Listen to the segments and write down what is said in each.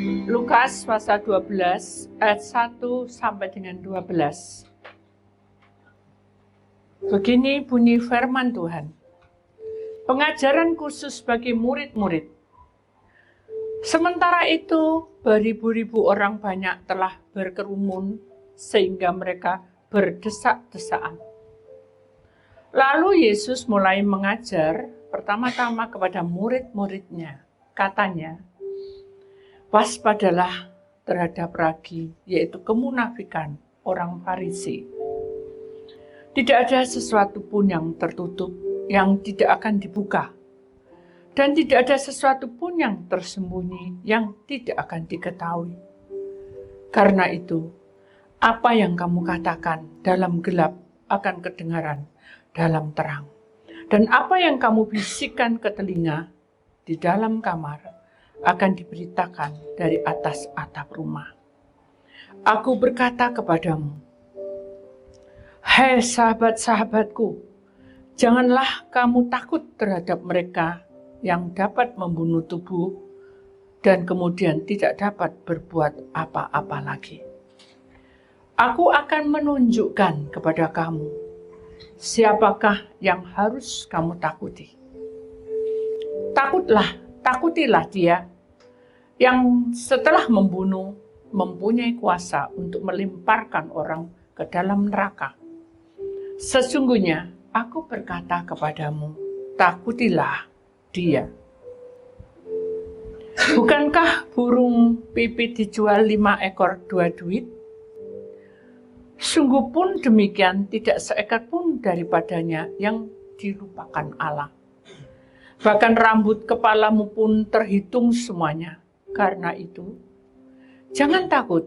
Lukas pasal 12 ayat 1 sampai dengan 12. Begini bunyi firman Tuhan. Pengajaran khusus bagi murid-murid. Sementara itu, beribu-ribu orang banyak telah berkerumun sehingga mereka berdesak-desakan. Lalu Yesus mulai mengajar pertama-tama kepada murid-muridnya. Katanya, waspadalah terhadap ragi, yaitu kemunafikan orang Farisi. Tidak ada sesuatu pun yang tertutup, yang tidak akan dibuka. Dan tidak ada sesuatu pun yang tersembunyi, yang tidak akan diketahui. Karena itu, apa yang kamu katakan dalam gelap akan kedengaran dalam terang. Dan apa yang kamu bisikkan ke telinga di dalam kamar akan diberitakan dari atas atap rumah. Aku berkata kepadamu, hai sahabat-sahabatku, janganlah kamu takut terhadap mereka yang dapat membunuh tubuh dan kemudian tidak dapat berbuat apa-apa lagi. Aku akan menunjukkan kepada kamu siapakah yang harus kamu takuti. Takutilah dia yang setelah membunuh mempunyai kuasa untuk melemparkan orang ke dalam neraka. Sesungguhnya aku berkata kepadamu, takutilah dia. Bukankah burung pipit dijual 5 ekor 2 duit? Sungguh pun demikian tidak seekor pun daripadanya yang dilupakan Allah. Bahkan rambut kepalamu pun terhitung semuanya. Karena itu, jangan takut,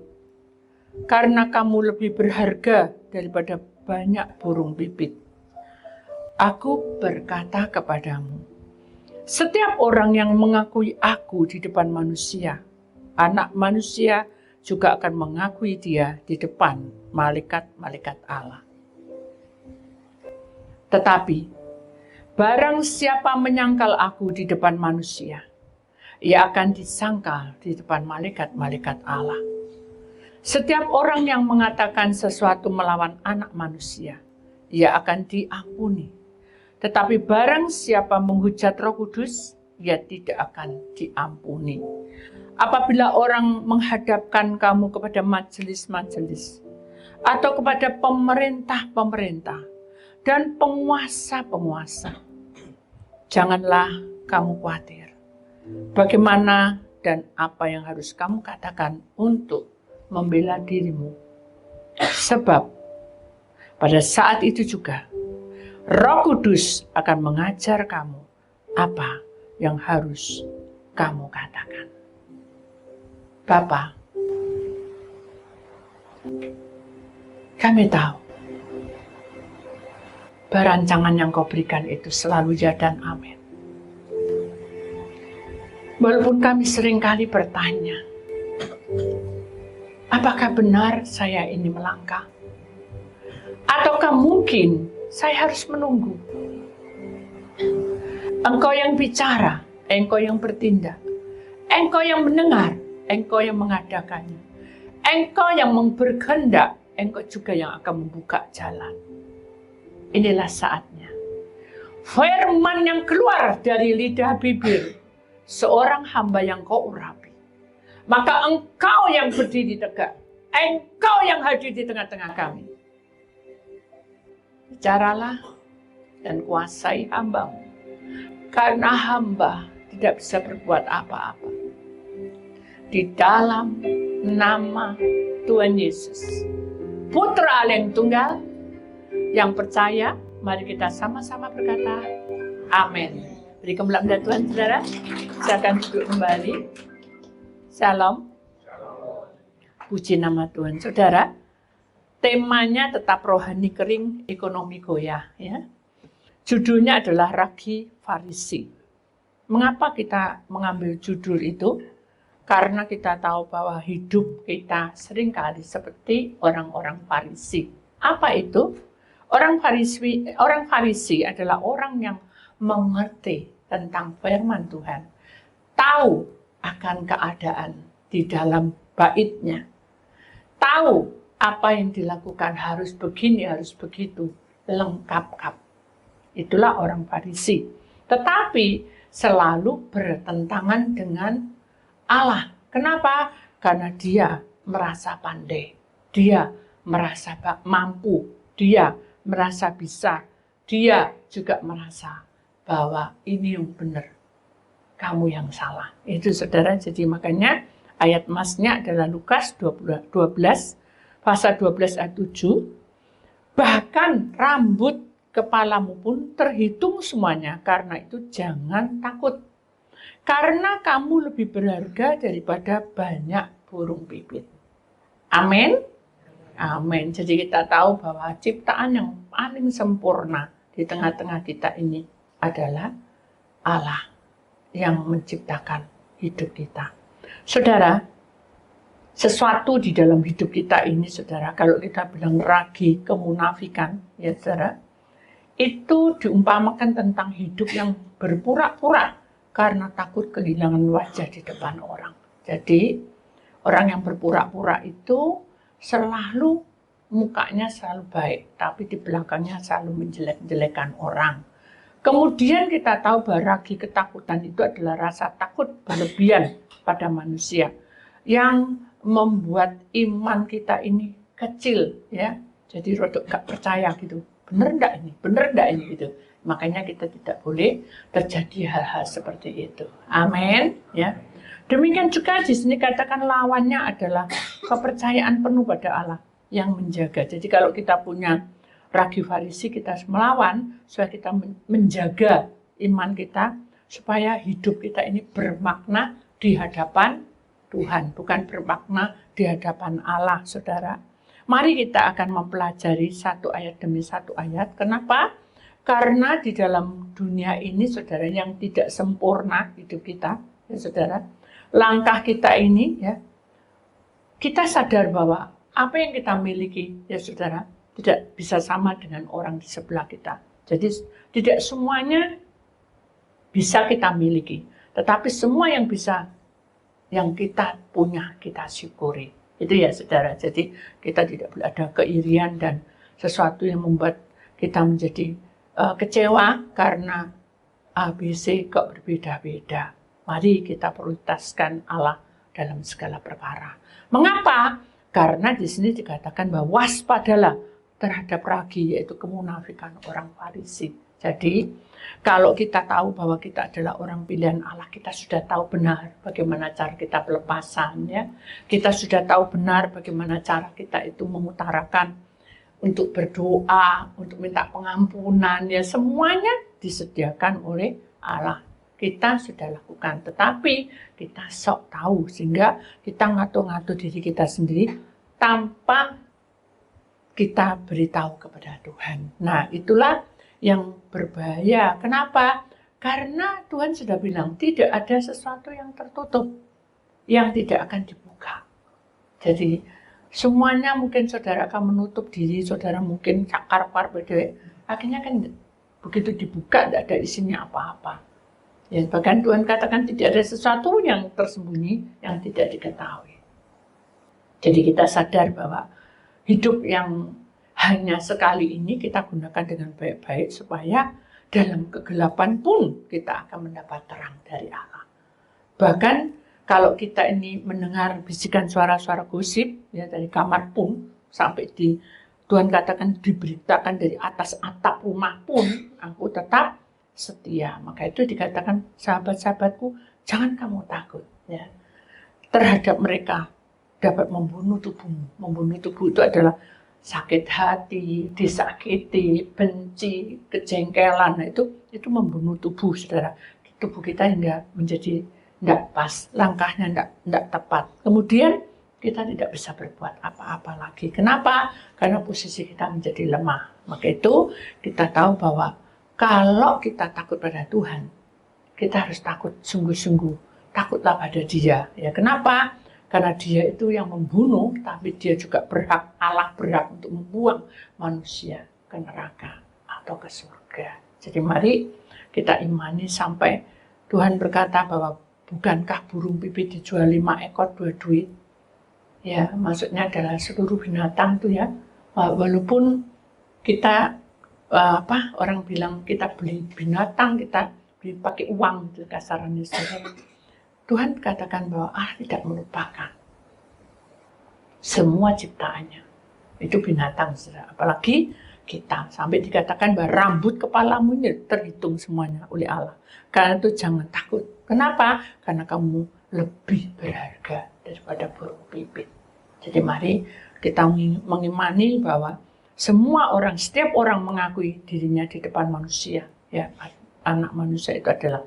karena kamu lebih berharga daripada banyak burung pipit. Aku berkata kepadamu, setiap orang yang mengakui aku di depan manusia, Anak Manusia juga akan mengakui dia di depan malaikat-malaikat Allah. Tetapi, barang siapa menyangkal aku di depan manusia, ia akan disangkal di depan malaikat-malaikat Allah. Setiap orang yang mengatakan sesuatu melawan Anak Manusia, ia akan diampuni. Tetapi barang siapa menghujat Roh Kudus, ia tidak akan diampuni. Apabila orang menghadapkan kamu kepada majelis-majelis, atau kepada pemerintah-pemerintah, dan penguasa-penguasa, janganlah kamu khawatir. Bagaimana dan apa yang harus kamu katakan untuk membela dirimu. Sebab pada saat itu juga Roh Kudus akan mengajar kamu apa yang harus kamu katakan. Bapa, kami tahu berancangan yang kau berikan itu selalu ya dan amin. Walaupun kami seringkali bertanya, apakah benar saya ini melangkah? Ataukah mungkin saya harus menunggu? Engkau yang bicara, Engkau yang bertindak, Engkau yang mendengar, Engkau yang mengadakannya, Engkau yang berkehendak, Engkau juga yang akan membuka jalan. Inilah saatnya. Firman yang keluar dari lidah bibir seorang hamba yang kau urapi. Maka engkau yang berdiri tegak, engkau yang hadir di tengah-tengah kami. Bicaralah dan kuasai hambamu, karena hamba tidak bisa berbuat apa-apa. Di dalam nama Tuhan Yesus, Putra Allah yang tunggal, yang percaya, mari kita sama-sama berkata, amin. Beri kemuliaan Tuhan, saudara. Silakan duduk kembali. Shalom. Puji nama Tuhan, saudara. Temanya tetap rohani kering, ekonomi goyah. Ya. Judulnya adalah Ragi Farisi. Mengapa kita mengambil judul itu? Karena kita tahu bahwa hidup kita seringkali seperti orang-orang Farisi. Apa itu? Orang Farisi adalah orang yang mengerti tentang firman Tuhan, tahu akan keadaan di dalam baitnya. Tahu apa yang dilakukan, harus begini, harus begitu, lengkap. Itulah orang Farisi. Tetapi selalu bertentangan dengan Allah. Kenapa? Karena dia merasa pandai, dia merasa mampu, dia merasa bisa, dia juga merasa bahwa ini yang benar, kamu yang salah. Itu saudara, jadi makanya ayat masnya adalah Lukas 12, pasal 12 ayat 7. Bahkan rambut kepalamu pun terhitung semuanya, karena itu jangan takut. Karena kamu lebih berharga daripada banyak burung pipit. Amin. Amin. Jadi kita tahu bahwa ciptaan yang paling sempurna di tengah-tengah kita ini adalah Allah yang menciptakan hidup kita. Saudara, sesuatu di dalam hidup kita ini, saudara, kalau kita bilang ragi, kemunafikan, ya saudara, itu diumpamakan tentang hidup yang berpura-pura karena takut kehilangan wajah di depan orang. Jadi, orang yang berpura-pura itu selalu mukanya selalu baik, tapi di belakangnya selalu menjelek-jelekan orang. Kemudian kita tahu bahwa ragi, ketakutan itu adalah rasa takut berlebihan pada manusia yang membuat iman kita ini kecil, ya. Jadi rodok gak percaya gitu. Bener enggak ini gitu. Makanya kita tidak boleh terjadi hal-hal seperti itu. Amin, ya. Demikian juga di sini katakan lawannya adalah kepercayaan penuh pada Allah yang menjaga. Jadi kalau kita punya ragi Farisi, kita harus melawan supaya kita menjaga iman kita, supaya hidup kita ini bermakna di hadapan Tuhan, bukan bermakna di hadapan Allah, saudara. Mari kita akan mempelajari satu ayat demi satu ayat. Kenapa? Karena di dalam dunia ini, saudara, yang tidak sempurna hidup kita, ya saudara, langkah kita ini, ya, kita sadar bahwa apa yang kita miliki, ya saudara, tidak bisa sama dengan orang di sebelah kita. Jadi tidak semuanya bisa kita miliki, tetapi semua yang bisa, yang kita punya, kita syukuri. Itu ya saudara, jadi kita tidak boleh ada keirian dan sesuatu yang membuat kita menjadi kecewa karena ABC kok berbeda-beda. Mari kita prioritaskan Allah dalam segala perkara. Mengapa? Karena di sini dikatakan bahwa waspadalah terhadap ragi, yaitu kemunafikan orang Farisi. Jadi, kalau kita tahu bahwa kita adalah orang pilihan Allah, kita sudah tahu benar bagaimana cara kita pelepasan, ya. Kita sudah tahu benar bagaimana cara kita itu mengutarakan untuk berdoa, untuk minta pengampunan, ya, semuanya disediakan oleh Allah. Kita sudah lakukan, tetapi kita sok tahu sehingga kita ngatur-ngatur diri kita sendiri tanpa kita beritahu kepada Tuhan. Nah, itulah yang berbahaya. Kenapa? Karena Tuhan sudah bilang tidak ada sesuatu yang tertutup yang tidak akan dibuka. Jadi semuanya mungkin saudara akan menutup diri, saudara mungkin cakar-par beda. Akhirnya kan begitu dibuka tidak ada isinya apa-apa. Ya, bahkan Tuhan katakan tidak ada sesuatu yang tersembunyi yang tidak diketahui. Jadi kita sadar bahwa hidup yang hanya sekali ini kita gunakan dengan baik-baik supaya dalam kegelapan pun kita akan mendapat terang dari Allah. Bahkan kalau kita ini mendengar bisikan suara-suara gosip, ya, dari kamar pun sampai Tuhan katakan diberitakan dari atas atap rumah pun, aku tetap setia. Maka itu dikatakan, sahabat-sahabatku, jangan kamu takut, ya, terhadap mereka dapat membunuh tubuhmu. Membunuh tubuh itu adalah sakit hati, disakiti, benci, kejengkelan. Nah, itu membunuh tubuh, saudara. Tubuh kita hingga menjadi tidak pas, langkahnya tidak tepat. Kemudian kita tidak bisa berbuat apa-apa lagi. Kenapa? Karena posisi kita menjadi lemah. Maka itu kita tahu bahwa kalau kita takut pada Tuhan, kita harus takut sungguh-sungguh. Takutlah pada Dia. Ya, kenapa? Karena Dia itu yang membunuh, tapi Dia juga berhak, Allah berhak untuk membuang manusia ke neraka atau ke surga. Jadi mari kita imani sampai Tuhan berkata bahwa bukankah burung pipit dijual 5 ekor 2 duit? Ya, maksudnya adalah seluruh binatang tuh ya. Walaupun kita orang bilang kita beli binatang, kita beli pakai uang, gitu kasarannya. Tuhan katakan bahwa Allah tidak melupakan semua ciptaannya. Itu binatang, saudara. Apalagi kita, sampai dikatakan bahwa rambut kepalamu ini terhitung semuanya oleh Allah. Karena itu jangan takut. Kenapa? Karena kamu lebih berharga daripada burung pipit. Jadi mari kita mengimani bahwa semua orang, setiap orang mengakui dirinya di depan manusia. Ya, anak manusia itu adalah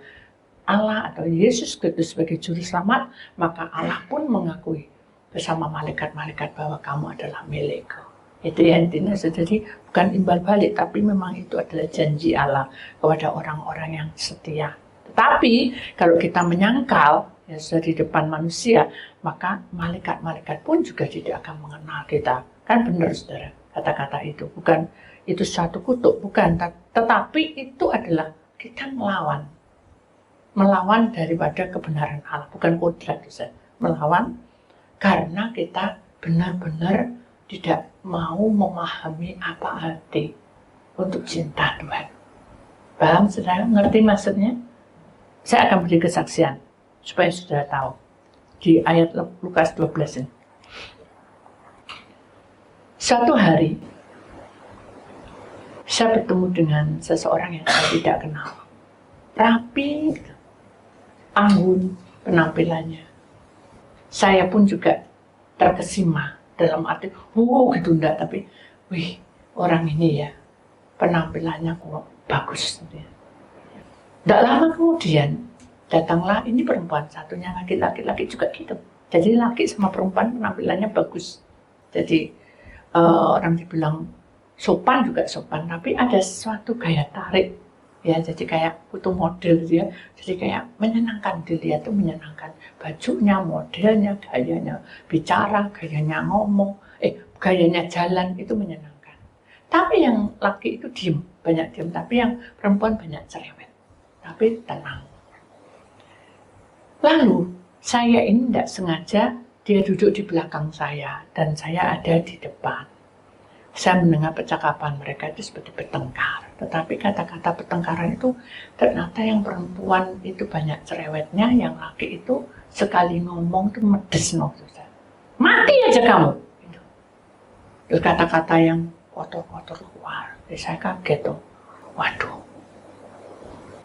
Allah atau Yesus Kristus sebagai juru selamat, maka Allah pun mengakui bersama malaikat-malaikat bahwa kamu adalah milikku. Itu yang intinya, jadi bukan imbal balik, tapi memang itu adalah janji Allah kepada orang-orang yang setia. Tetapi kalau kita menyangkal ya di depan manusia, maka malaikat-malaikat pun juga tidak akan mengenal kita. Kan benar, saudara, kata-kata itu. Bukan itu suatu kutuk, bukan. Tetapi itu adalah kita melawan daripada kebenaran Allah. Bukan kodrat, saudara. Melawan karena kita benar-benar tidak mau memahami apa arti untuk cinta Tuhan. Paham, saudara? Ngerti maksudnya? Saya akan beri kesaksian supaya saudara tahu di ayat Lukas 12 ini. Suatu hari saya bertemu dengan seseorang yang saya tidak kenal. Rapi, anggun penampilannya. Saya pun juga terkesima dalam arti, gitu enggak, tapi wih, orang ini ya penampilannya kok bagus. Tidak lama kemudian datanglah ini perempuan satunya, laki-laki juga gitu. Jadi laki sama perempuan penampilannya bagus. Jadi orang dibilang sopan juga sopan, tapi ada sesuatu gaya tarik. Ya, jadi kayak foto model dia, jadi kayak menyenangkan, dilihat tuh menyenangkan. Bajunya, modelnya, gayanya bicara, gayanya ngomong, gayanya jalan itu menyenangkan. Tapi yang laki itu diem, banyak diem, tapi yang perempuan banyak cerewet. Tapi tenang. Lalu saya ini tidak sengaja dia duduk di belakang saya dan saya ada di depan. Saya mendengar percakapan mereka itu seperti bertengkar. Tetapi kata-kata pertengkaran itu ternyata yang perempuan itu banyak cerewetnya, yang laki itu sekali ngomong itu medes. Mati aja kamu. Terus kata-kata yang kotor-kotor keluar. Jadi saya kaget tuh. Waduh.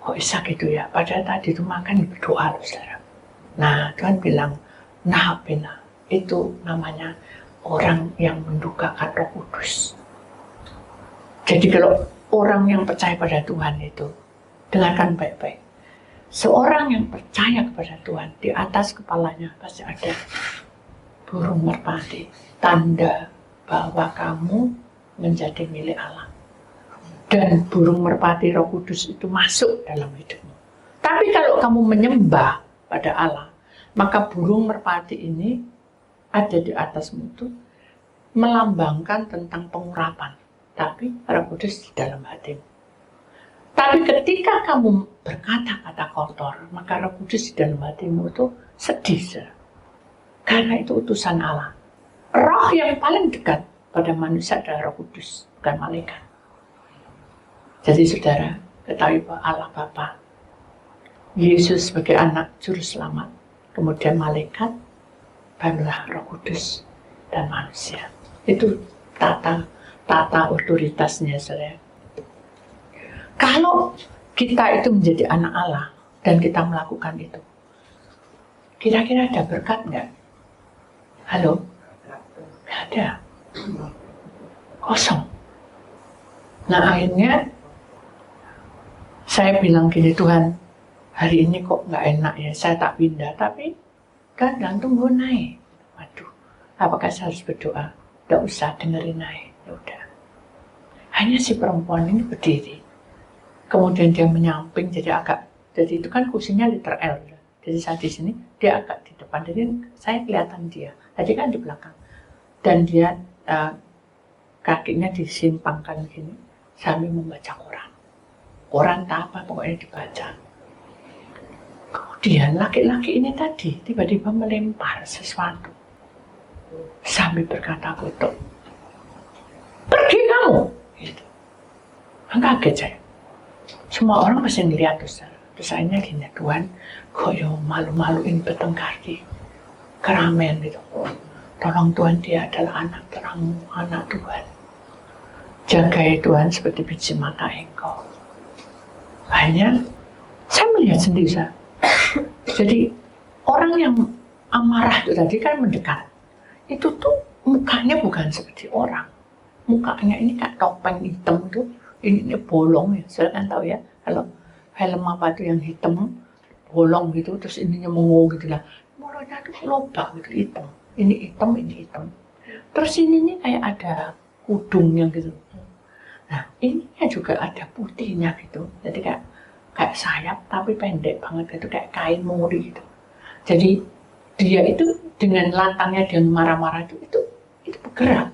Kok bisa gitu ya? Padahal tadi itu makan berdoa, saudara. Nah, Tuhan bilang, nah, benar. Itu namanya orang yang mendukakan Roh Kudus. Jadi kalau orang yang percaya pada Tuhan itu, dengarkan baik-baik. Seorang yang percaya kepada Tuhan, di atas kepalanya pasti ada burung merpati. Tanda bahwa kamu menjadi milik Allah. Dan burung merpati Roh Kudus itu masuk dalam hidupmu. Tapi kalau kamu menyembah pada Allah, maka burung merpati ini ada di atasmu itu melambangkan tentang pengurapan. Tapi Roh Kudus di dalam hatimu. Tapi ketika kamu berkata-kata kotor, maka Roh Kudus di dalam hatimu itu sedih. Karena itu utusan Allah. Roh yang paling dekat pada manusia adalah Roh Kudus, bukan malaikat. Jadi saudara, ketahui bahwa Allah Bapa, Yesus sebagai anak juru selamat, kemudian malaikat, barulah Roh Kudus dan manusia. Itu tata otoritasnya, saudara. Kalau kita itu menjadi anak Allah dan kita melakukan itu, kira-kira ada berkat nggak? Halo? Nggak ada. Kosong. Nah akhirnya saya bilang gini, Tuhan, hari ini kok nggak enak ya, saya tak pindah, tapi kan jantung gue naik. Waduh, apakah saya harus berdoa? Nggak usah, dengerin naik. Ya udah. Hanya si perempuan ini berdiri, kemudian dia menyamping, jadi itu kan kursinya liter L. Jadi saya di sini, dia agak di depan, jadi saya kelihatan dia. Tadi kan di belakang, dan dia kakinya disimpangkan gini sambil membaca Quran tak apa, pokoknya dibaca. dia laki-laki ini tadi tiba-tiba melempar sesuatu sambil berkata kutuk, pergi kamu. Gitu. Kaget saya. Semua orang pasti ngeliat terus akhirnya gini, Tuhan kok ya malu-maluin bertengkar di keramaian gitu. Tolong Tuhan, dia adalah anak terangmu, anak Tuhan. Jagai Tuhan seperti biji mata Engkau. Akhirnya saya melihat sendiri saya. Jadi orang yang amarah itu tadi kan mendekat. Itu tuh mukanya bukan seperti orang. Mukanya ini kayak topeng hitam tuh. Ini bolong ya. Saya kan tahu ya. Kalau film apa tuh yang hitam, bolong gitu. Terus ininya mengu gitu lah. Mulutnya tuh lobak gitu, hitam. Ini hitam, ini hitam. Terus ininya kayak ada kudungnya gitu. Nah ininya juga ada putihnya gitu. Jadi kayak sayap tapi pendek banget gitu, kayak kain mori gitu. Jadi dia itu dengan lantangnya dan marah-marah itu bergerak.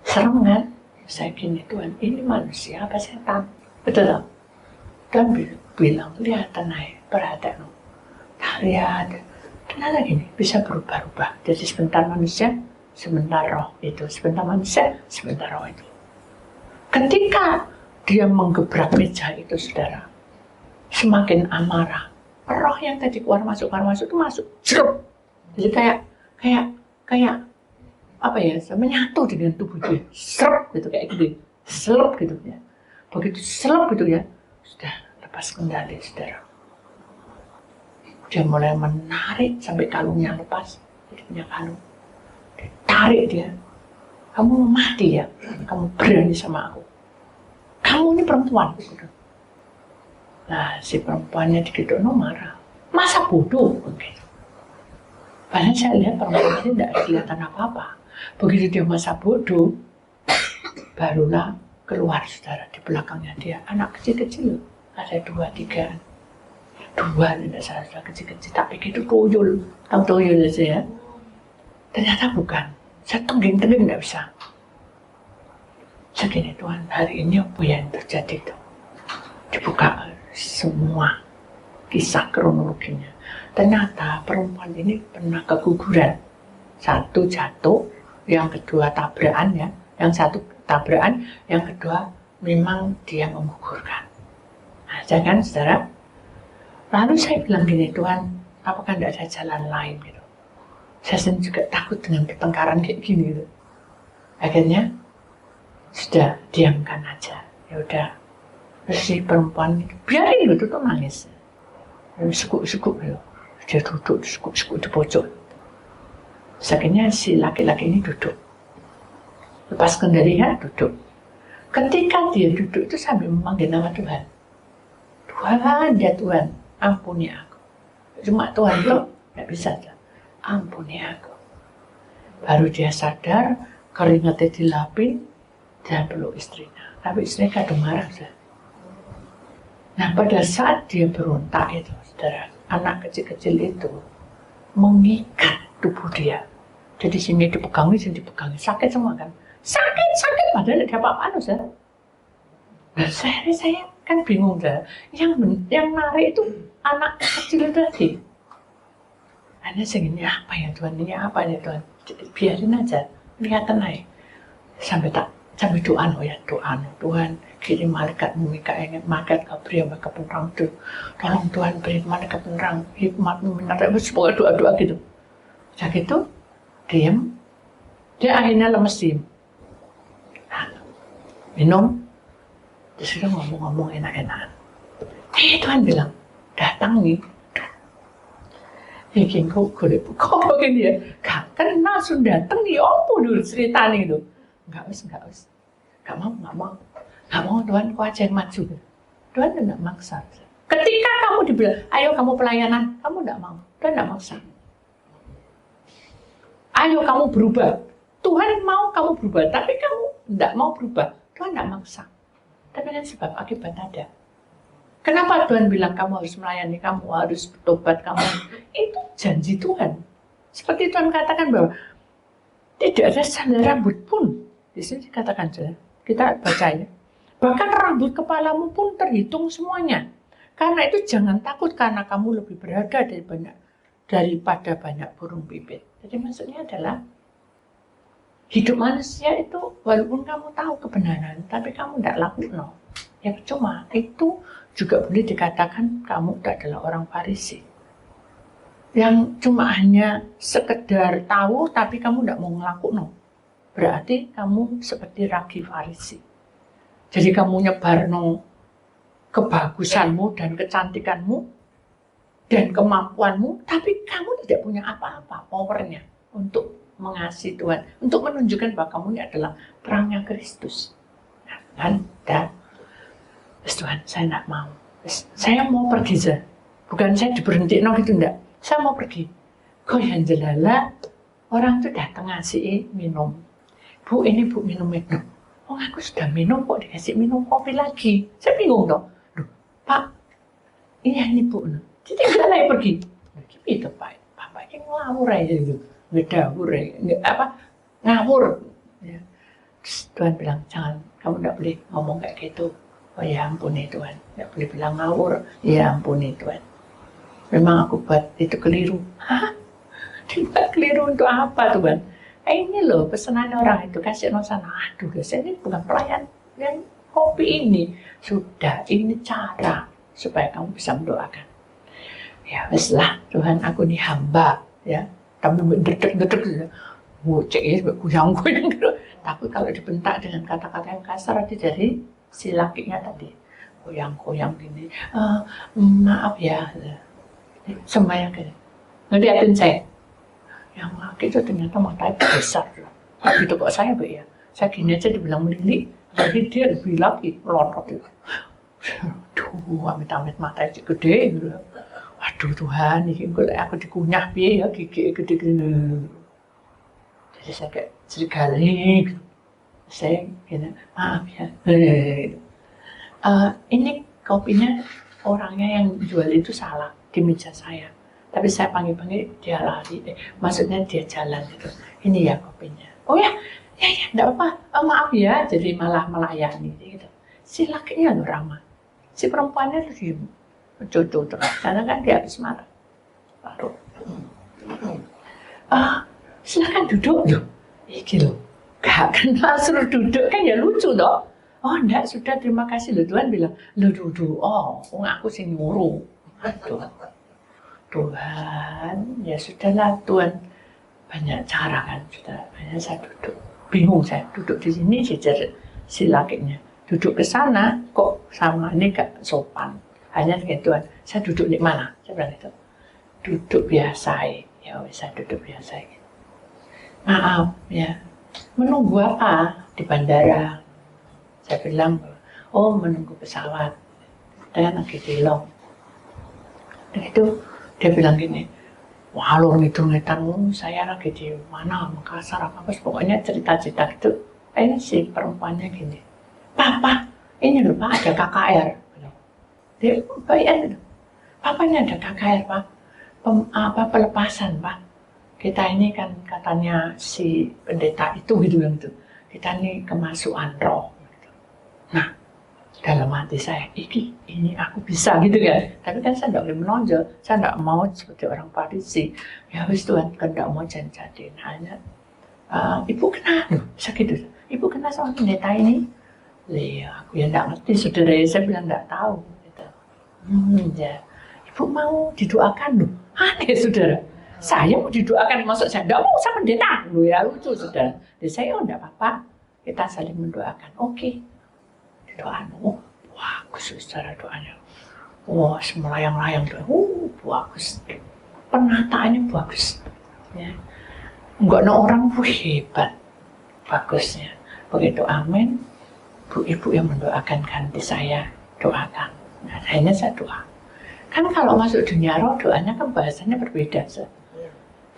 Serem kan? Saya gini, Tuhan, ini manusia apa setan? Betul tak? Dan bilang, lihat tenai, perhatian. Lihat, ternyata gini, bisa berubah-ubah. Jadi sebentar manusia, sebentar roh itu. Sebentar manusia, sebentar roh itu. Ketika dia menggebrak meja itu, saudara, semakin amarah. Roh yang tadi keluar masuk itu masuk, jeruk. Jadi kayak apa ya, menyatu dengan tubuh dia, serap gitu kayak gitu, selep gitu ya. Begitu selep gitu ya, sudah lepas kendali, saudara. Dia mulai menarik sampai kalungnya lepas, dia punya kalung, ditarik dia. Kamu mau mati ya, kamu berani sama aku. Kamu ini perempuan. Nah, si perempuannya digitu marah. Masa bodoh? Begitu. Padahal saya lihat perempuan ini tidak kelihatan apa-apa. Begitu dia masa bodoh, barulah keluar, saudara, di belakangnya dia. Anak kecil-kecil, ada 2, 3. 2, tidak salah, kecil-kecil. Tapi gitu tuyul. Tahu tuyul aja ya? Ternyata bukan. Saya tengging-tengging tidak bisa. Segini, Tuhan, hari ini apa yang terjadi itu? Dibuka semua kisah kronologinya. Ternyata perempuan ini pernah keguguran. Satu jatuh, yang kedua tabrakan ya. Yang satu tabrakan, yang kedua memang dia menggugurkan. Nah, jangan saudara. Lalu saya bilang gini, Tuhan, apakah tidak ada jalan lain gitu? Saya sendiri juga takut dengan pertengkaran kayak gini gitu. Akhirnya sudah diamkan aja. Ya udah. Terus si perempuan itu biarin gitu tuh nangis. Sukuk-sukuk gitu. Dia duduk sukuk-sukuk di pojok. Akhirnya si laki-laki ini duduk. Lepas kendalinya duduk. Ketika dia duduk itu sambil memanggil nama Tuhan. Tuhan, ya Tuhan, ampuni aku. Cuma Tuhan tuh nggak bisa. Ampuni aku. Baru dia sadar, keringatnya dilapin, dan peluk istrinya. Tapi istrinya kadang marah. Nah pada saat dia berontak itu, saudara, anak kecil-kecil itu mengikat tubuh dia. Jadi sini dipegangi, sakit semua kan. Sakit, padahal tidak apa-apa, saudara. Nah saya kan bingung, saudara. Yang narik itu anak kecil itu tadi. Hanya segini, apa ya Tuhan, ini apa ya Tuhan. Biarin aja, kelihatan aja. Sampai doa, Tuhan kirim malaikat Mikael, malaikat Gabriel, malaikat penerang itu. Tolong Tuhan beri malaikat penerang, hikmatmu menerang, pokoknya doa-doa gitu. Udah gitu, diam. Dia akhirnya lemes diem. Nah, minum, terus dia ngomong-ngomong enak-enakan. Tuhan bilang, datang nih. Bikin kok begini ya, gak kenal sudah datang nih, apa dulu ceritanya gitu. Enggak us. Enggak mau Tuhan, kau aja yang maju. Tuhan tidak maksa. Ketika kamu dibilang, ayo kamu pelayanan, kamu tidak mau. Tuhan tidak maksa. Ayo kamu berubah. Tuhan mau kamu berubah, tapi kamu tidak mau berubah. Tuhan tidak maksa. Tapi kan sebab akibat ada. Kenapa Tuhan bilang kamu harus melayani, kamu harus bertobat, kamu itu janji Tuhan. Seperti Tuhan katakan bahwa tidak ada sandal rambut pun. Di sini dikatakan, kita bacanya. Bahkan rambut kepalamu pun terhitung semuanya. Karena itu jangan takut karena kamu lebih berharga daripada banyak burung pipit. Jadi maksudnya adalah hidup manusia itu walaupun kamu tahu kebenaran, tapi kamu tidak lakukan, ya percuma. Itu juga boleh dikatakan kamu adalah orang Farisi yang cuma hanya sekedar tahu tapi kamu tidak mau ngelakuin. Berarti kamu seperti ragi Farisi. Jadi kamu nyebarno kebagusanmu dan kecantikanmu dan kemampuanmu, tapi kamu tidak punya apa-apa powernya untuk mengasihi Tuhan, untuk menunjukkan bahwa kamu ini adalah terangnya Kristus. Dan Tuhan, saya tidak mau. Saya mau pergi saja. Bukan saya diberhentikan gitu, enggak. Saya mau pergi. Kok yang jelala, orang itu datang ngasih minum. Bu, ini Bu minum itu. Oh, aku sudah minum kok dikasih minum kopi lagi. Saya bingung dong. Duh, Pak, ini Bu. Jadi kita lagi pergi. Gitu Pak. Bapak ini ngawur aja gitu. Ngedawur aja. Ngawur. Ya. Terus Tuhan bilang, jangan, kamu tidak boleh ngomong kayak gitu. Oh ya ampuni Tuhan. Tidak boleh bilang ngawur. Ya ampuni Tuhan. Memang aku buat itu keliru. Hah? Dibuat keliru untuk apa Tuhan? Ini loh pesanan orang itu kasih no sana. Aduh guys, ini bukan pelayan yang kopi ini. Sudah, ini cara supaya kamu bisa mendoakan. Ya wes lah, Tuhan aku ini hamba. Ya, kamu gedek-gedek gitu. Ngocek ya, kuyang-kuyang gitu. Tapi kalau dibentak dengan kata-kata yang kasar dari si lakinya tadi. Kuyang-kuyang gini. Maaf ya. Sembahyang gini. Ngeliatin saya. Yang laki itu ternyata matanya besar. Gitu kok saya ya. Saya gini aja dibilang melili. Jadi dia lebih lagi melontot itu. Aduh, amit-amit matanya gede gitu. Waduh Tuhan, ini aku dikunyah piye ya gigi gede-gede. Jadi saya kayak serigala gitu. Saya gini, maaf ya. Ini kopinya orangnya yang jual itu salah di meja saya. Tapi saya panggil-panggil dia lari, maksudnya dia jalan gitu. Ini ya kopinya. Oh ya, enggak apa-apa. Maaf ya, jadi malah melayani gitu. Si lakinya loh ramah, si perempuannya tuh diem, cucu terus. Karena kan dia habis marah. Baru, silakan duduk loh. Iki loh, gak kenal suruh duduk kan ya lucu dong. Oh enggak, sudah terima kasih loh Tuhan bilang, lo duduk. Oh, aku sih nyuruh. Aduh. Tuhan, ya sudahlah Tuhan, banyak cara kan, sudah banyak saya duduk, bingung saya duduk di sini jejer si lakinya, duduk ke sana kok sama ini gak sopan, hanya dengan Tuhan, saya duduk di mana, saya bilang itu, duduk biasa ya, saya duduk biasa. Maaf ya, menunggu apa di bandara? Saya bilang, oh menunggu pesawat, dan lagi di long, dan itu. Dia bilang gini, wah lor ngidul-ngidulmu, saya lagi di mana, Makassar, apa pokoknya cerita-cerita gitu. Ini si perempuannya gini, Papa, ini loh Pak ada KKR. Dia bayan gitu, Papa ini ada KKR Pak, pelepasan Pak. Kita ini kan katanya si pendeta itu gitu kan gitu. Kita ini kemasukan roh. Gitu. Nah. Dalam hati saya, ini aku bisa gitu kan. Tapi kan saya tidak boleh menonjol, saya tidak mau seperti orang Farisi. Ya wis Tuhan, kan tidak mau jadi hanya ibu kenal, bisa gitu. Ibu kenal sama pendeta ini? Iya, aku ya tidak ngerti, saudara saya bilang tidak tahu. Gitu. Ya, ibu mau didoakan loh. Aneh saudara, saya mau didoakan, maksud saya tidak mau sama pendeta. Loh ya lucu saudara. Jadi saya tidak apa-apa, kita saling mendoakan. Oke. Doamu, bagus secara doanya. Wah, semelayang-layang doa. Bagus. Penataannya bagus. Ya. Enggak ada orang hebat. Bagusnya. Begitu amin. Bu ibu yang mendoakan ganti saya doakan. Nah, akhirnya saya doa. Kan kalau masuk dunia roh doanya kan bahasanya berbeda.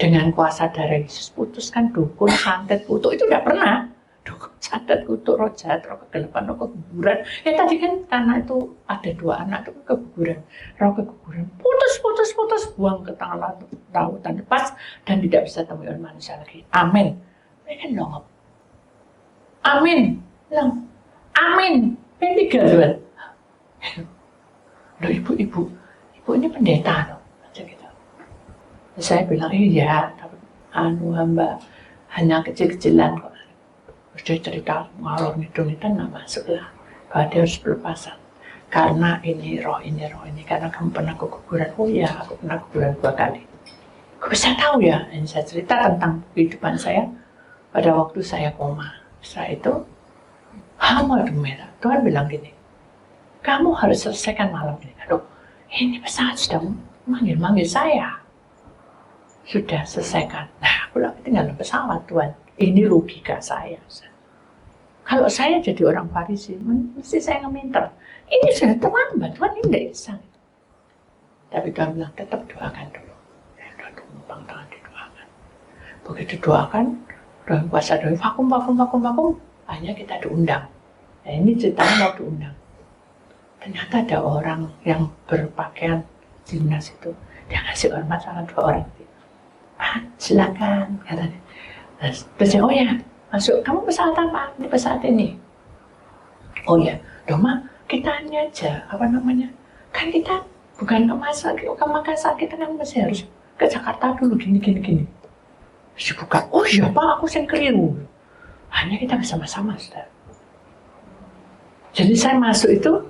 Dengan kuasa darah Yesus putuskan dukun, santet, kutuk itu tidak pernah. Dukun, santet, kutuk, roh jahat, roh kegelapan, roh keguguran. Ya tadi kan karena itu ada 2 anak itu keguguran. Roh keguguran, putus, buang ke tengah lautan lepas dan tidak bisa temui oleh manusia lagi. Amin. Mereka nongop. Amin. Bilang, amin. Yang 3 Tuhan. Loh ibu ini pendeta loh, aja gitu. Saya bilang, iya, hamba hanya kecil-kecilan kok. Terus dia cerita ngalor ngidul itu nggak masuk lah, bahwa dia harus berpasan. Karena ini roh ini, karena kamu pernah keguguran. Oh ya, aku pernah keguguran 2 kali. Kok bisa tahu ya? Ini saya cerita tentang kehidupan saya pada waktu saya koma. Setelah itu, merah. Tuhan bilang gini, kamu harus selesaikan malam ini. Aduh, ini pesawat sudah manggil saya. Sudah selesaikan. Nah, aku bilang, tinggal pesawat Tuhan. Ini logika saya. Kalau saya jadi orang Farisi, mesti saya ngeminter. Ini sudah terlambat, Tuhan ini tidak bisa. Tapi Tuhan bilang, tetap doakan dulu. Numpang tangan didoakan. Begitu doakan, doa puasa doa vakum. Hanya kita diundang. Nah, ini ceritanya mau diundang. Ternyata ada orang yang berpakaian dinas itu, dia ngasih hormat sama 2 orang. Silakan, katanya. Terus oh ya, masuk. Kamu pesawat apa? Ini pesawat ini. Oh ya, Doma, kita hanya aja, kan kita bukan ke Makassar, kita kan masih harus ke Jakarta dulu, gini. Terus dibuka, oh iya Pak, aku yang keliru. Hanya kita bersama-sama, saudara. Jadi saya masuk itu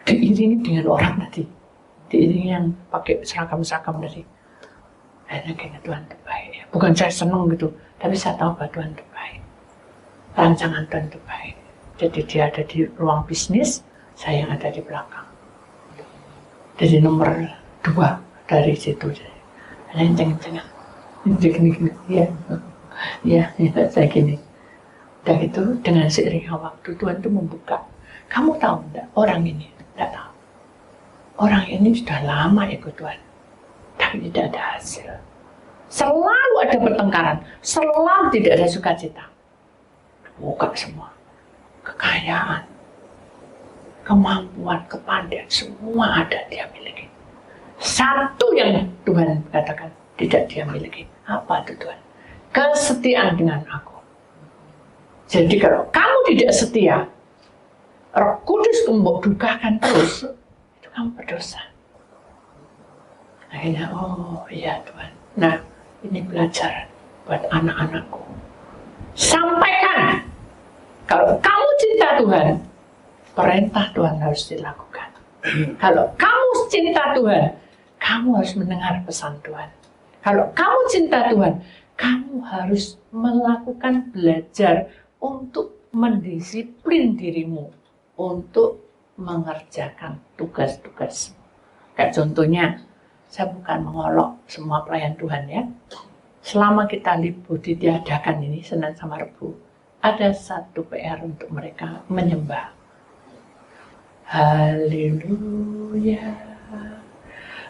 diiringi dengan orang tadi, diiringi yang pakai seragam tadi. Akhirnya kayaknya Tuhan terbaik ya. Bukan saya senang gitu, tapi saya tahu bahwa Tuhan terbaik. Rancangan Tuhan terbaik. Jadi dia ada di ruang bisnis, saya yang ada di belakang. Jadi nomor 2 dari situ. Lenceng. Gini. Ya, saya gini. Dan itu dengan seiringnya waktu Tuhan itu membuka. Kamu tahu enggak? Orang ini enggak tahu. Orang ini sudah lama ikut Tuhan, tapi tidak ada hasil. Selalu ada pertengkaran, selalu tidak ada sukacita. Buka semua. Kekayaan, kemampuan, kepandaian, semua ada dia miliki. Satu yang Tuhan katakan tidak dia miliki. Apa itu Tuhan? Kesetiaan dengan aku. Jadi kalau kamu tidak setia, Roh Kudus membukakan terus, itu kamu berdosa. Akhirnya, oh iya Tuhan. Nah, ini pelajaran buat anak-anakku. Sampaikan, kalau kamu cinta Tuhan, perintah Tuhan harus dilakukan. Kalau kamu cinta Tuhan, kamu harus mendengar pesan Tuhan. Kalau kamu cinta Tuhan, kamu harus melakukan belajar untuk mendisiplin dirimu untuk mengerjakan tugas-tugas. Kayak contohnya, saya bukan mengolok semua pelayan Tuhan ya. Selama kita libur ditiadakan ini, Senin sama Rebu, ada satu PR untuk mereka menyembah. Haleluya,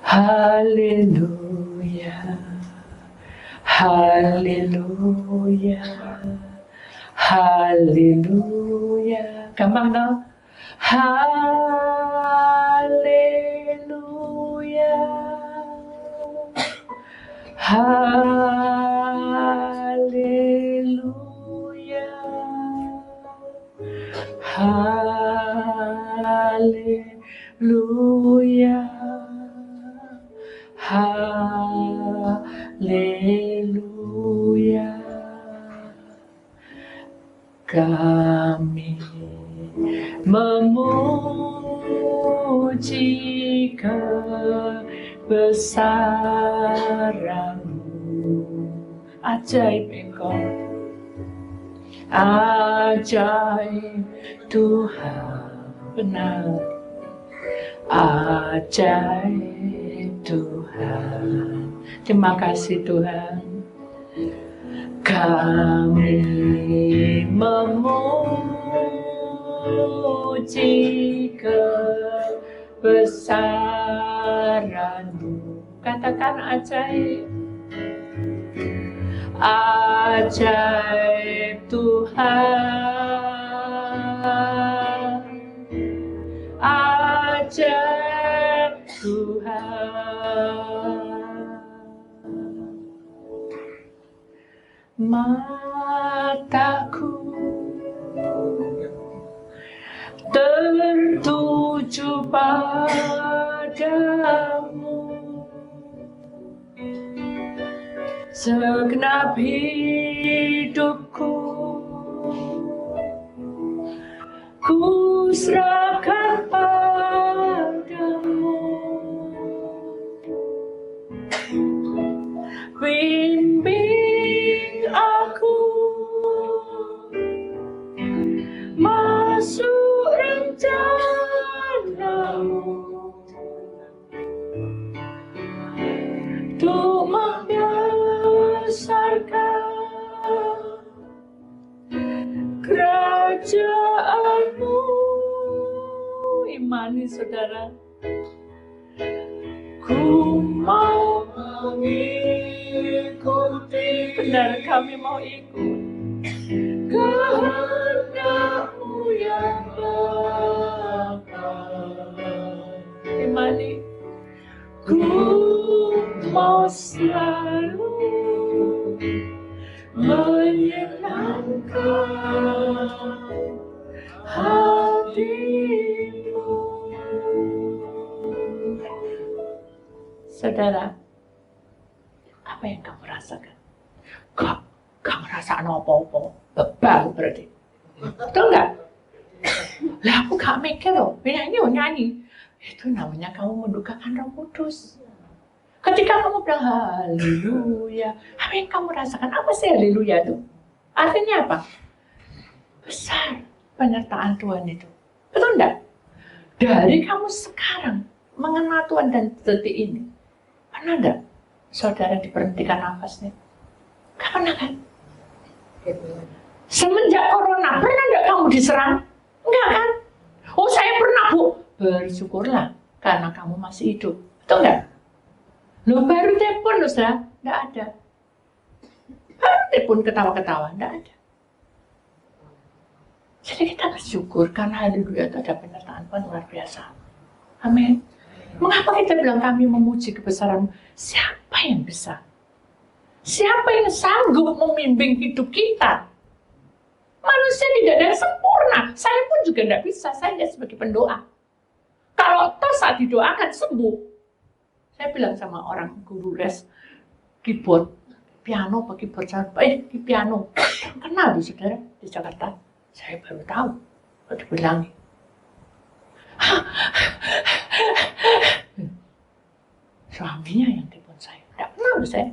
haleluya, haleluya, haleluya. Gampang dong? Haleluya, haleluya, haleluya, haleluya. Kami memuji kebesaran-Mu. Ajaib Engkau, ajaib Tuhan, benar. Ajaib Tuhan, terima kasih Tuhan. Kami memuji kebesaran-Mu. Katakan ajaib. Ajaib Tuhan, ajaib Tuhan. Mataku tertuju padamu segenap hidupku, ku serahkan padamu. Bimbing aku masuk rencanamu, untuk membesarkan kerajaanmu. Imani saudara, ku mau mengikuti, benar kami mau ikut kehendak-Mu ya Bapa. Imani, ku mau selalu menyenangkan hati-Mu. Saudara, apa yang kamu rasakan? Gak ngerasakan apa-apa, bebal berarti. Betul nggak? Lah aku gak mikir loh, nyanyi. Itu namanya kamu mendukakan Roh Kudus. Ketika kamu bilang haleluya, apa yang kamu rasakan? Apa sih haleluya itu? Artinya apa? Besar penyertaan Tuhan itu. Betul nggak? Dari kamu sekarang mengenal Tuhan dan detik ini, pernah nggak saudara diberhentikan nafasnya? Gak pernah kan? Semenjak corona, pernah nggak kamu diserang? Enggak kan? Oh saya pernah Bu. Bersyukurlah karena kamu masih hidup. Betul nggak? Loh baru telepon loh saudara, nggak ada. Baru telepon ketawa-ketawa, nggak ada. Jadi kita bersyukur karena haleluya itu ada penyertaan Tuhan luar biasa. Amin. Mengapa kita bilang kami memuji kebesaran? Siapa yang bisa? Siapa yang sanggup membimbing hidup kita? Manusia tidak ada yang sempurna. Saya pun juga tidak bisa. Saya hanya sebagai pendoa. Kalau toh saat didoakan sembuh, saya bilang sama orang guru les keyboard, piano pakai keyboard, piano. Kenal Bu saudara di Jakarta? Saya baru tahu. Kalau dibilangi. Suaminya yang telepon saya. Tidak kenal saya.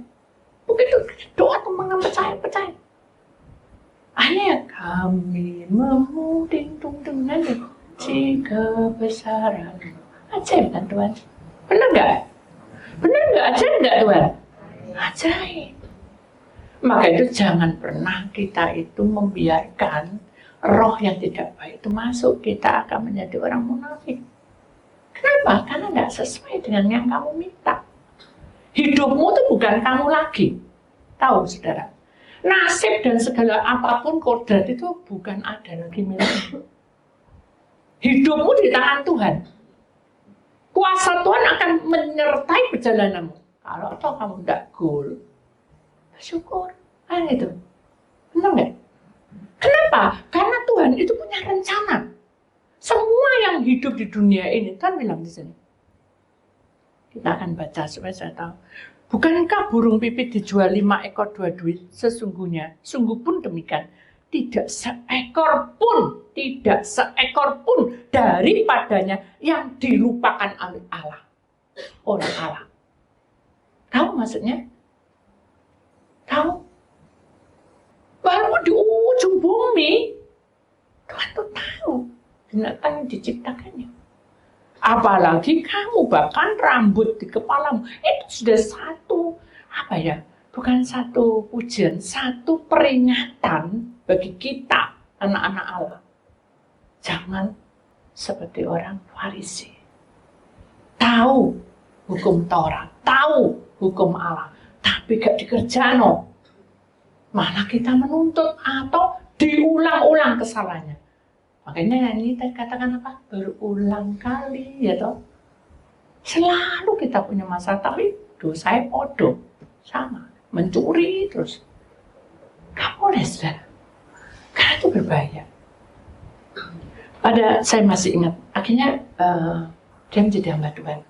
Begitu doa tuh percaya. Akhirnya kami memuding dengan kebesaran. Ajaib kan Tuhan? Benar nggak? Benar nggak? Ajaib nggak Tuhan? Ajaib. Maka itu jangan pernah kita itu membiarkan roh yang tidak baik itu masuk. Kita akan menjadi orang munafik. Kenapa? Karena nggak sesuai dengan yang kamu minta. Hidupmu itu bukan kamu lagi. Tahu saudara? Nasib dan segala apapun kodrat itu bukan ada lagi milikmu. Hidupmu di tangan Tuhan. Kuasa Tuhan akan menyertai perjalananmu. Kalau toh kamu tidak goal, bersyukur. Itu. Benar nggak? Kenapa? Karena Tuhan itu punya rencana. Semua yang hidup di dunia ini, Tuhan bilang di sini. Kita akan baca supaya saya tahu. Bukankah burung pipit dijual 5 ekor 2 duit? Sesungguhnya, sungguh pun demikian. Tidak seekor pun daripadanya yang dilupakan oleh Allah. Oleh Allah. Tahu maksudnya? Tahu? Baru di ujung bumi, Tuhan tuh tahu binatang yang diciptakannya. Apalagi kamu, bahkan rambut di kepalamu, itu sudah satu, bukan satu pujian, satu peringatan bagi kita, anak-anak Allah. Jangan seperti orang Farisi. Tahu hukum Taurat, tahu hukum Allah, tapi gak dikerjakan. Malah kita menuntut atau diulang-ulang kesalahannya. Makanya ini tadi katakan apa? Berulang kali ya toh. Selalu kita punya masalah, tapi dosa podo sama, mencuri terus. Gak boleh saudara. Karena itu berbahaya. Saya masih ingat, akhirnya Dia menjadi hamba Tuhan.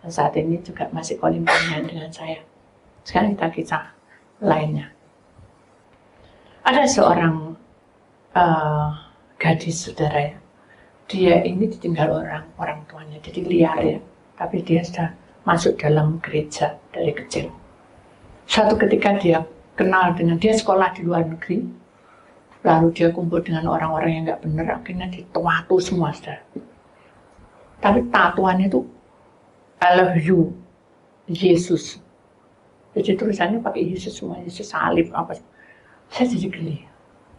Dan saat ini juga masih calling dengan saya. Sekarang kita kisah lainnya. Ada seorang gadis, saudara ya. Dia ini ditinggal orang tuanya, jadi liar ya. Tapi dia sudah masuk dalam gereja dari kecil. Suatu ketika dia kenal dengan, dia sekolah di luar negeri, lalu dia kumpul dengan orang-orang yang nggak benar, akhirnya ditatu semua, saudara. Tapi tatuannya itu I love you, Yesus. Jadi tulisannya pakai Yesus semua, Yesus salib apa. Saya jadi geli.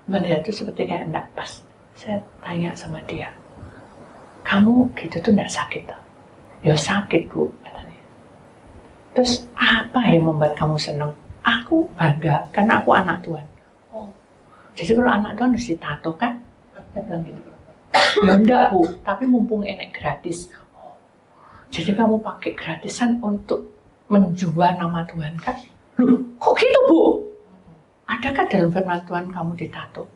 Melihat itu seperti kayak enggak pas. Saya tanya sama dia, kamu gitu tuh enggak sakit? Ya sakit, Bu, katanya. Terus apa yang membuat kamu senang? Aku bangga karena aku anak Tuhan. Oh, jadi kalau anak Tuhan harus ditato kan? Saya bilang gitu. Ya enggak, Bu, tapi mumpung enak gratis. Oh, jadi kamu pakai gratisan untuk menjual nama Tuhan kan? Loh, kok gitu, Bu? Adakah dalam firman Tuhan kamu ditato?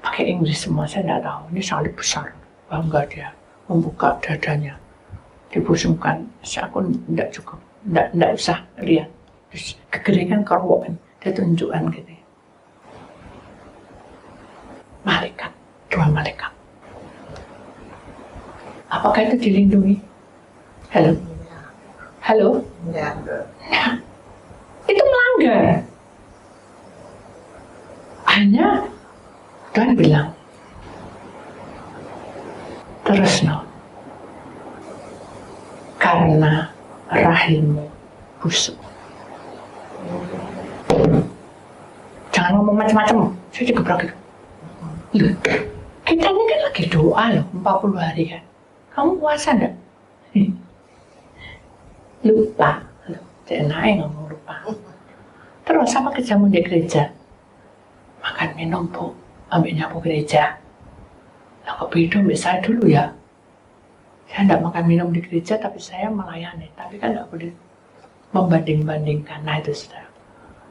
Pakai Inggris semua, saya tidak tahu. Ini salib besar, bangga dia membuka dadanya, dibusungkan. Aku tidak cukup, tidak usah lihat. Terus kegerikan kerwokan, dia tunjukkan gitu. Malaikat, 2 malaikat. Apakah itu dilindungi? Halo? Halo? Ya. Itu melanggar. Hanya Tuhan bilang, terus no, karena rahimmu busuk. Jangan ngomong macam-macam. Saya digebrak gitu. Loh, kita ini kan lagi doa loh, 40 hari kan. Kamu puasa enggak? Lupa. Jangan ngomong lupa. Terus apa kerjamu di gereja? Makan minum, Bu. Ambil nyapu gereja. Nah, kok beda ambil saya dulu ya? Saya tidak makan minum di gereja, tapi saya melayani. Tapi kan tidak boleh membanding-bandingkan. Nah itu saudara.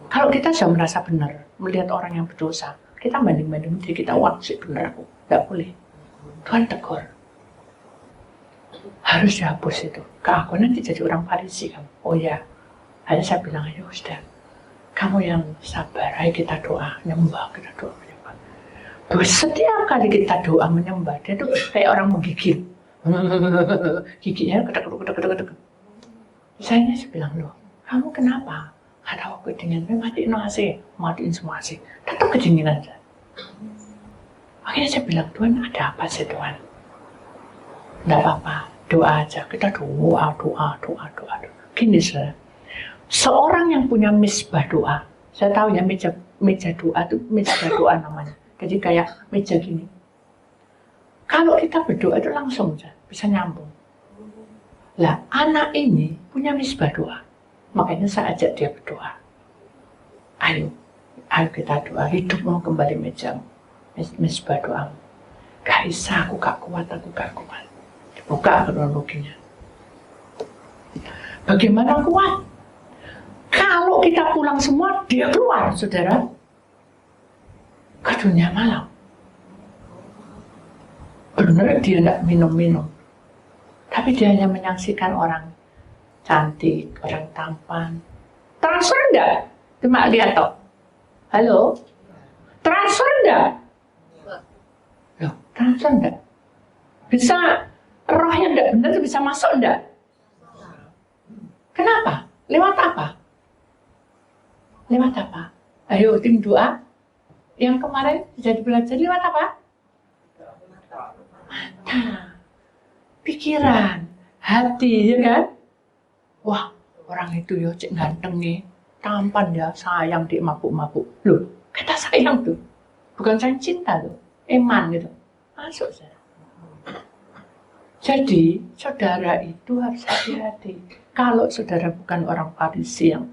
Kalau kita sudah merasa benar, melihat orang yang berdosa, kita banding-banding diri kita, wah sih benar aku. Tidak boleh. Tuhan tegur. Harus dihapus itu. Aku nanti jadi orang Farisi kamu. Oh ya. Hanya saya bilang, ayo sudah. Kamu yang sabar, ayo kita doa, menyembah, kita doa, menyembah. Terus setiap kali kita doa menyembah, dia tuh kayak orang menggigil. Giginya kedek. Saya bilang, loh, kamu kenapa? Ada waktu kedinginan, matiin semua AC. Tetap kedinginan saja. Akhirnya saya bilang, Tuhan ada apa sih Tuhan? Tidak apa-apa, doa aja. Kita doa. Gini saudara, seorang yang punya misbah doa, saya tahu ya meja doa itu misbah doa namanya. Jadi kayak meja gini. Kalau kita berdoa itu langsung bisa nyambung. Lah, anak ini punya misbah doa. Makanya saya ajak dia berdoa. Ayo kita doa, hidupmu kembali mejamu. Misbah doamu. Gak bisa, aku gak kuat. Dibuka kronologinya. Bagaimana kuat? Kalau kita pulang semua, dia keluar, saudara. Ke dunia malam. Benar dia tidak minum-minum. Tapi dia hanya menyaksikan orang cantik, orang tampan. Transfer enggak? Cuma lihat toh. Halo? Transfer enggak? Loh, transfer enggak? Bisa, roh yang enggak benar bisa masuk enggak? Kenapa? Lewat apa? Lewat apa? Ayo tim doa. Yang kemarin jadi belajar lewat apa? Mata, pikiran, hati, ya kan? Wah, orang itu ya cek ganteng nih, tampan ya, sayang dia mabuk-mabuk. Loh, kata sayang tuh, bukan sayang cinta tuh, eman gitu. Masuk saya. Jadi, saudara itu harus hati-hati. Kalau saudara bukan orang Farisi yang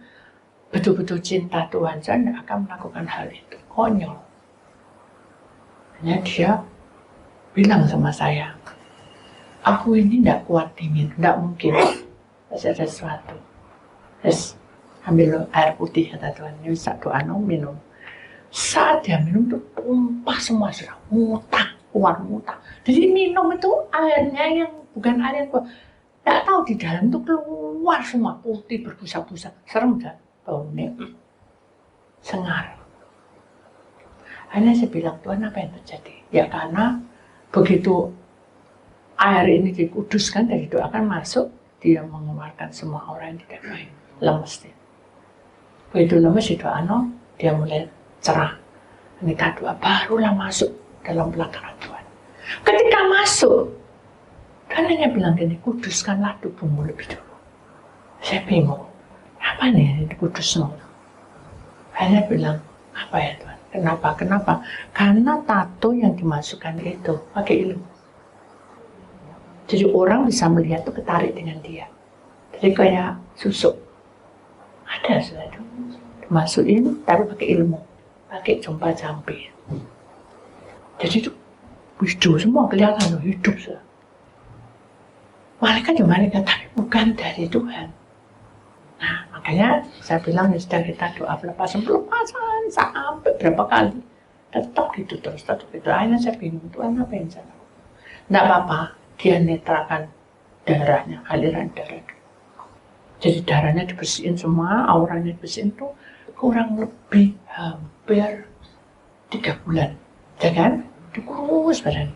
betul-betul cinta Tuhan, saya tidak akan melakukan hal itu. Konyol. Hanya dia bilang sama saya, aku ini tidak kuat dingin, tidak mungkin. Masih ada sesuatu. Terus ambil air putih, kata Tuhan, ini bisa doa minum. Saat dia minum tuh tumpah semua, sudah ngutang. keluar muntah. Jadi minum itu airnya yang bukan air yang nggak tahu di dalam tuh keluar semua putih berbusa-busa, serem kan baunya, sengar. Akhirnya saya bilang, Tuhan apa yang terjadi? Ya karena begitu air ini dikuduskan dan didoakan masuk, dia mengeluarkan semua orang yang tidak baik, lemes dia. Begitu lemes didoakan, dia mulai cerah. Kita doa barulah masuk dalam pelataran Tuhan. Ketika masuk, Tuhan hanya bilang gini, kuduskanlah tubuhmu lebih dulu. Saya bingung, apa nih dikuduskan? Hanya bilang, apa ya Tuhan? Kenapa? Karena tato yang dimasukkan itu pakai ilmu. Jadi orang bisa melihat tuh ketarik dengan dia. Jadi kayak susuk. Ada sesuatu dimasukin tapi pakai ilmu, pakai jumpa jampi. Jadi itu hidup semua kelihatan loh, hidup sudah. Malaikat tapi bukan dari Tuhan. Nah makanya saya bilang ya sudah kita doa pelepasan sampai berapa kali tetap gitu terus gitu. Akhirnya saya bingung Tuhan apa yang salah. Nggak apa-apa, dia netralkan darahnya, aliran darah. Jadi darahnya dibersihin semua, auranya dibersihin tuh kurang lebih hampir 3 bulan, ya kan? Dikurus badan,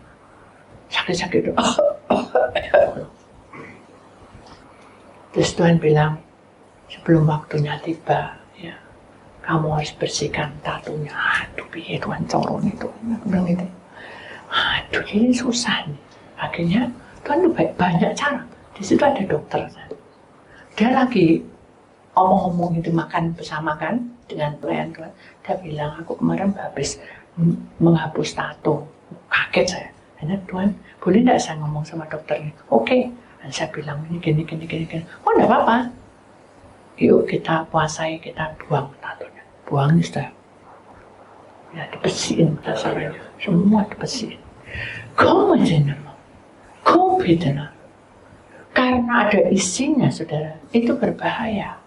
sakit-sakit itu. Terus Tuhan bilang, sebelum waktunya tiba, ya, kamu harus bersihkan tatunya. Aduh, piye Tuhan corong itu, bilang itu. Aduh, ini susah nih. Akhirnya Tuhan tuh banyak cara. Di situ ada dokter. Dia lagi omong-omong itu makan bersama kan dengan pelayan Tuhan. Dia bilang, aku kemarin habis menghapus tato. Kaget saya. Hanya Tuhan, boleh tidak saya ngomong sama dokternya? Oke. Dan saya bilang, ini gini. Oh, enggak apa-apa. Yuk kita puasai, kita buang tatonya. Buang ini sudah. Ya, dibersihin dasarnya. Semua dibersihin. Kau benar. Karena ada isinya, saudara, itu berbahaya.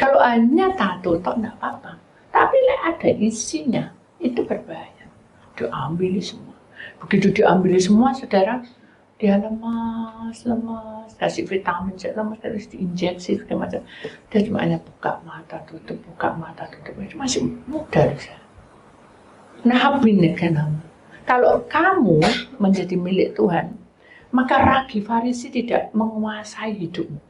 Kalau hanya tato, enggak apa-apa. Tapi ada isinya, itu berbahaya. Diambil semua. Begitu diambil semua, saudara, dia lemas, kasih vitamin, lemas, terus diinjeksi, segala macam. Dia cuma hanya buka mata, tutup, itu masih muda. Nah, benar kan? Kalau kamu menjadi milik Tuhan, maka ragi Farisi tidak menguasai hidupmu.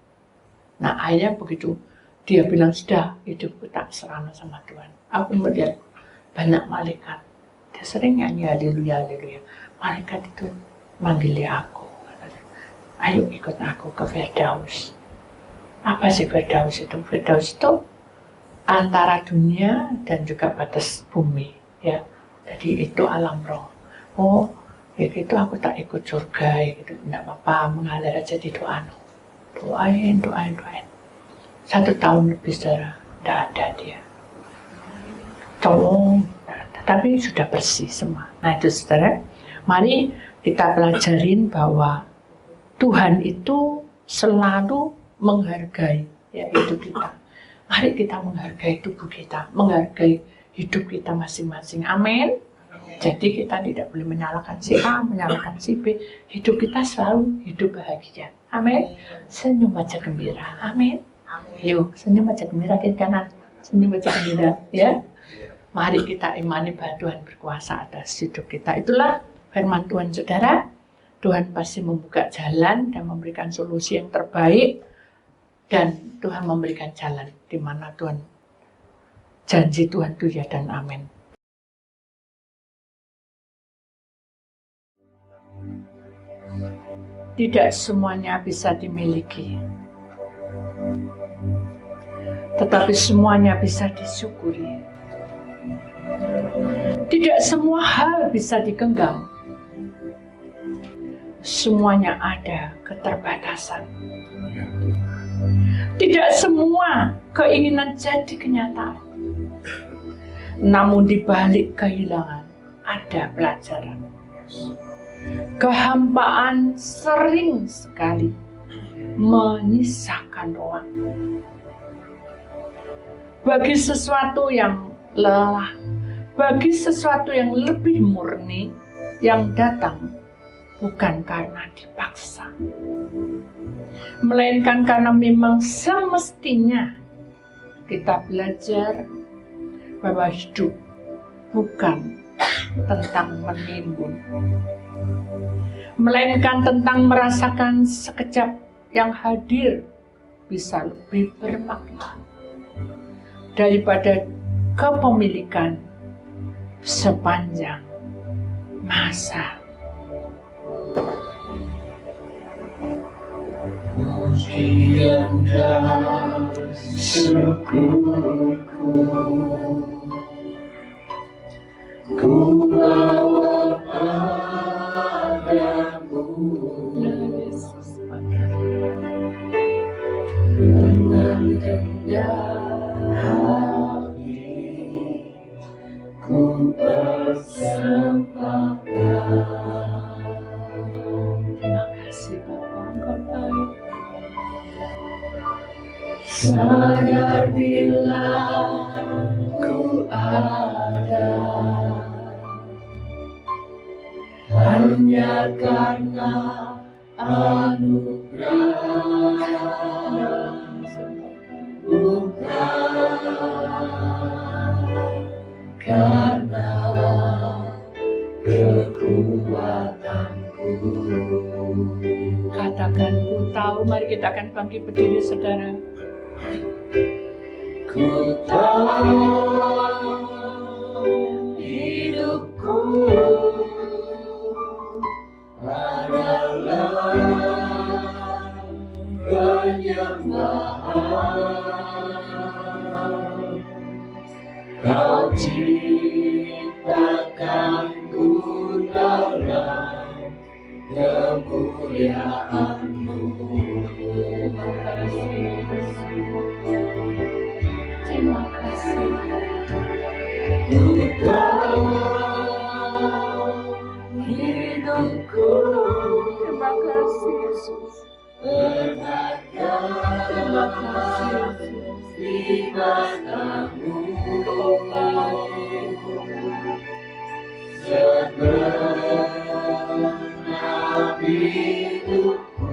Nah, akhirnya begitu dia bilang, sudah hidupku tak serana sama Tuhan. Aku melihat banyak malaikat. Dia sering nyanyi haleluya. Malaikat itu manggil aku. Ayo ikut aku ke Firdaus. Apa sih Firdaus itu? Firdaus itu antara dunia dan juga batas bumi. Ya, jadi itu alam roh. Oh, ya gitu aku tak ikut surga, ya gitu. Enggak apa-apa, mengalir aja di doa. Doain. 1 tahun lebih, saudara, tidak ada dia. Tapi sudah bersih semua. Nah itu, saudara, mari kita pelajarin bahwa Tuhan itu selalu menghargai ya hidup kita. Mari kita menghargai tubuh kita, menghargai hidup kita masing-masing. Amin. Jadi kita tidak boleh menyalahkan si A, menyalahkan si B. Hidup kita selalu hidup bahagia. Amin. Senyum aja gembira. Amin. Yuk, senyum aja gembira kiri kanan. Senyum aja gembira, ya. Mari kita imani bahwa Tuhan berkuasa atas hidup kita. Itulah firman Tuhan, saudara. Tuhan pasti membuka jalan dan memberikan solusi yang terbaik. Dan Tuhan memberikan jalan di mana Tuhan janji Tuhan itu ya dan amin. Tidak semuanya bisa dimiliki, tetapi semuanya bisa disyukuri. Tidak semua hal bisa digenggam. Semuanya ada keterbatasan. Tidak semua keinginan jadi kenyataan. Namun di balik kehilangan ada pelajaran. Kehampaan sering sekali menyisakan ruang bagi sesuatu yang lelah, bagi sesuatu yang lebih murni, yang datang bukan karena dipaksa, melainkan karena memang semestinya kita belajar bahwa hidup bukan tentang menimbun, melainkan tentang merasakan sekejap yang hadir bisa lebih bermakna daripada kepemilikan sepanjang masa. Pujian dan syukurku ku bawa padamu dengan rendah hati ku persembahkan. Terima kasih Bapa, Engkau baik. Sadar bila ku ada hanya karena anugerah, bukan karena kekuatanku. Katakan ku tahu, mari kita akan bangkit berdiri saudara. Ku tahu hidupku adalah penyembahan. Kau ciptakanku dalam kemuliaan-Mu. Terima kasih. Ku tahu hidupku Terima kasih Yesus. berharga. Terima kasih Yesus. Di matamu segenap hidupku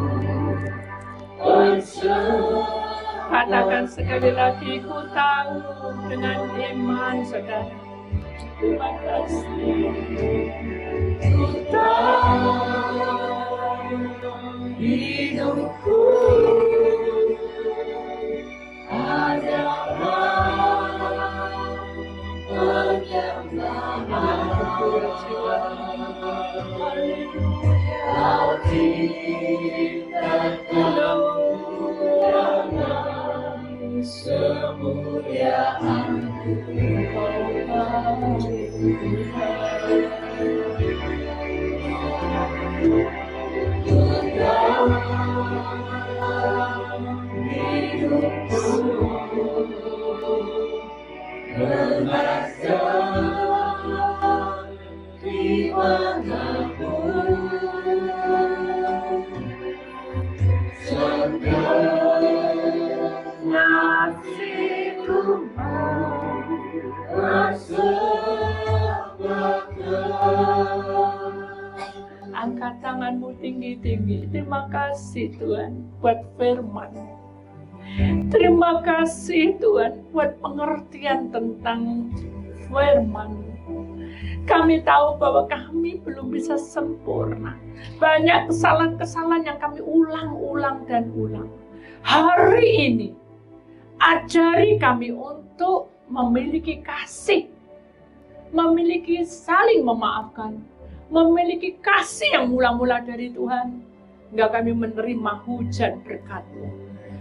Katakan sekali lagi, ku tahu dengan iman saudara. Terima kasih. ku tahu hidupku adalah penyembahan. Kau ciptakanku dalam kemuliaan-Mu. Ku tahu hidupku berharga di manapun. Nasib Tuhan bersembahkan. Angkat tanganmu tinggi-tinggi. Terima kasih Tuhan buat firman. Terima kasih Tuhan buat pengertian tentang firman. Kami tahu bahwa kami belum bisa sempurna. Banyak kesalahan-kesalahan yang kami ulang-ulang dan ulang. Hari ini, ajari kami untuk memiliki kasih, memiliki saling memaafkan, memiliki kasih yang mula-mula dari Tuhan. Hingga kami menerima hujan berkat-Mu.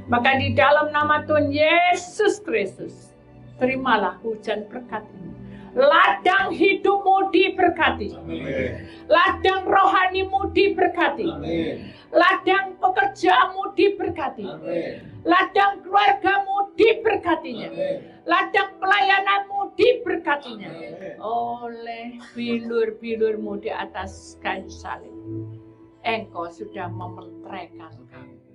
Maka di dalam nama Tuhan Yesus Kristus, terimalah hujan berkat ini. Ladang hidupmu diberkati. Amin. Ladang rohanimu diberkati. Amin. Ladang pekerjaanmu diberkati. Amin. Ladang keluargamu diberkatinya. Amin. Ladang pelayananmu diberkatinya. Amin. Oleh bilur-bilurmu di atas kayu salib, Engkau sudah mementeraikan kami.